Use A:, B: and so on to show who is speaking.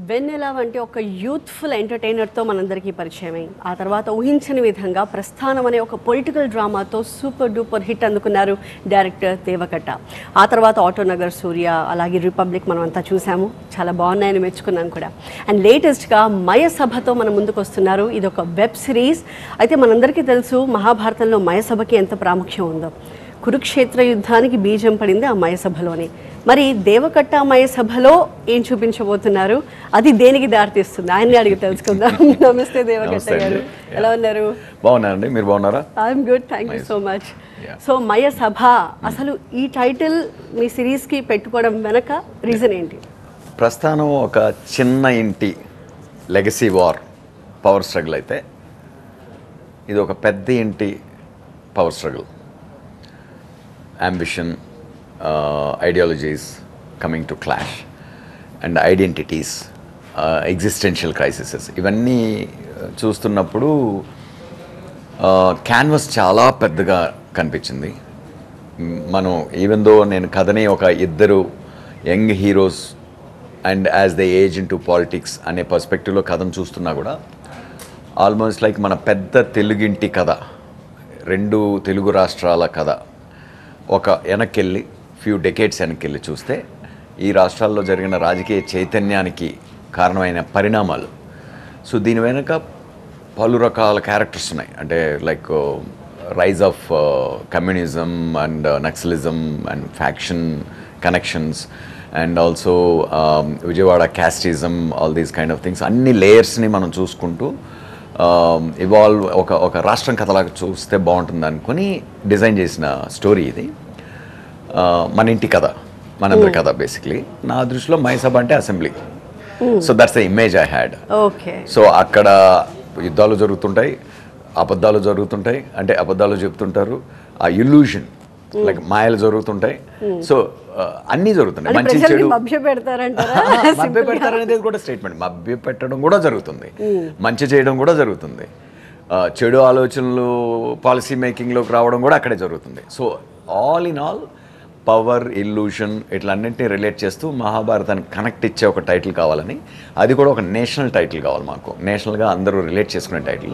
A: వెన్నెల వంటి ఒక యూత్ఫుల్ ఎంటర్టైనర్తో మనందరికీ పరిచయమై ఆ తర్వాత ఊహించని విధంగా ప్రస్థానం అనే ఒక పొలిటికల్ డ్రామాతో సూపర్ డూపర్ హిట్ అందుకున్నారు డైరెక్టర్ దేవకట్ట. ఆ తర్వాత ఆటోనగర్ సూర్య, అలాగే రిపబ్లిక్ మనం అంతా చూసాము, చాలా బాగున్నాయని మెచ్చుకున్నాం కూడా. అండ్ లేటెస్ట్గా మయసభతో మన ముందుకు వస్తున్నారు. ఇది ఒక వెబ్ సిరీస్. అయితే మనందరికీ తెలుసు మహాభారతంలో మయసభకి ఎంత ప్రాముఖ్యం ఉందో. కురుక్షేత్ర యుద్ధానికి బీజం పడింది ఆ మయసభలోనే. మరి దేవకట్ట మయసభలో ఏం చూపించబోతున్నారు, అది దేనికి దారితీస్తుంది, ఆయన్ని అడిగి తెలుసుకుందాం. నమస్తే దేవకట్ట గారు, ఎలా ఉన్నారు?
B: బాగున్నారండి, మీరు బాగున్నారా?
A: I'm good, thank you so much. So Mayasabha, అసలు ఈ టైటిల్ మీ సిరీస్కి పెట్టుకోవడం వెనక రీజన్ ఏంటి?
B: ప్రస్థానం ఒక చిన్న ఇంటి లెగసీ వార్ పవర్ స్ట్రగుల్ అయితే, ఇది ఒక పెద్ద ఇంటి power struggle. Ambition, ideologies coming to clash, and identities, existential crises. ఇవన్నీ చూస్తున్నప్పుడు క్యాన్వస్ చాలా పెద్దగా కనిపించింది. మనం ఈవెన్ దో నేను కథని ఒక ఇద్దరు young heroes and as the age in to politics అనే పర్స్పెక్టివ్లో కథను చూస్తున్నా కూడా ఆల్మోస్ట్ లైక్ మన పెద్ద తెలుగింటి కథ, రెండు తెలుగు రాష్ట్రాల కథ ఒక వెనక్కెళ్ళి ఫ్యూ డెకేడ్స్ వెనక్కెళ్ళి చూస్తే ఈ రాష్ట్రాల్లో జరిగిన రాజకీయ చైతన్యానికి కారణమైన పరిణామాలు. సో దీని వెనుక పలు రకాల క్యారెక్టర్స్ ఉన్నాయి. అంటే like rise of communism and naxalism and faction connections and also Vijayawada casteism, all these kind of things, అన్ని లేయర్స్ని మనం చూసుకుంటూ ఇవాల్వ్ ఒక రాష్ట్రం కథలాగా చూస్తే బాగుంటుంది అనుకుని డిజైన్ చేసిన స్టోరీ ఇది. మన ఇంటి కథ, మనందరి కథ బేసిక్లీ. నా దృష్టిలో మయసభ అంటే assembly. So that's the image I had. So అక్కడ యుద్ధాలు జరుగుతుంటాయి, అబద్ధాలు జరుగుతుంటాయి, అంటే అబద్ధాలు చెప్తుంటారు, ఆ ఇల్యూషన్ లైక్ మాయలు జరుగుతుంటాయి. సో అన్నీ జరుగుతుంటాయి. మంచి చెడు
A: మభ్య
B: పెడతారనేది కూడా స్టేట్మెంట్. మభ్య పెట్టడం కూడా జరుగుతుంది, మంచి చేయడం కూడా జరుగుతుంది, చెడు ఆలోచనలు పాలసీ మేకింగ్లోకి రావడం కూడా అక్కడే జరుగుతుంది. So all in all power, illusion ఇట్లన్నింటినీ రిలేట్ చేస్తూ మహాభారతానికి కనెక్ట్ ఇచ్చే ఒక టైటిల్ కావాలని, అది కూడా ఒక నేషనల్ టైటిల్ కావాలి మాకు, నేషనల్గా అందరూ రిలేట్ చేసుకునే టైటిల్.